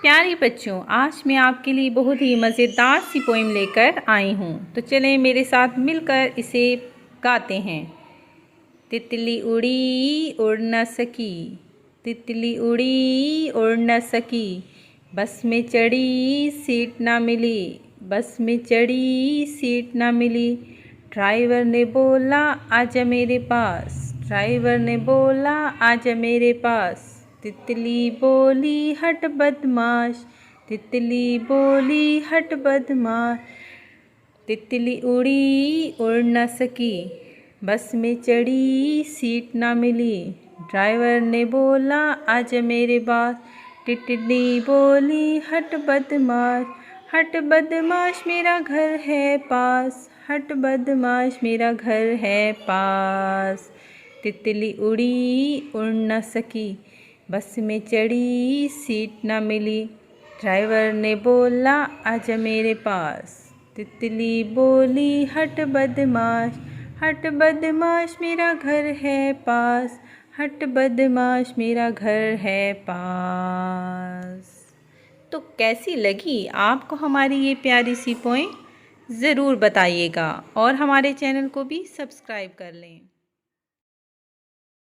प्यारे बच्चों, आज मैं आपके लिए बहुत ही मज़ेदार सी पोएम लेकर आई हूँ। तो चलें मेरे साथ मिलकर इसे गाते हैं। तितली उड़ी उड़ न सकी, तितली उड़ी उड़ न सकी, बस में चढ़ी सीट ना मिली, बस में चढ़ी सीट ना मिली। ड्राइवर ने बोला आजा मेरे पास, ड्राइवर ने बोला आजा मेरे पास। तितली बोली हट बदमाश, तितली बोली हट बदमाश। तितली उड़ी उड़ न सकी, बस में चढ़ी सीट ना मिली। ड्राइवर ने बोला आजा मेरे पास, तितली बोली हट बदमाश, हट बदमाश मेरा घर है पास, हट बदमाश मेरा घर है पास। तितली उड़ी उड़ न सकी, बस में चढ़ी सीट ना मिली। ड्राइवर ने बोला आजा मेरे पास, तितली बोली हट बदमाश, हट बदमाश मेरा घर है पास, हट बदमाश मेरा घर है पास। तो कैसी लगी आपको हमारी ये प्यारी सी पोएम? ज़रूर बताइएगा और हमारे चैनल को भी सब्सक्राइब कर लें।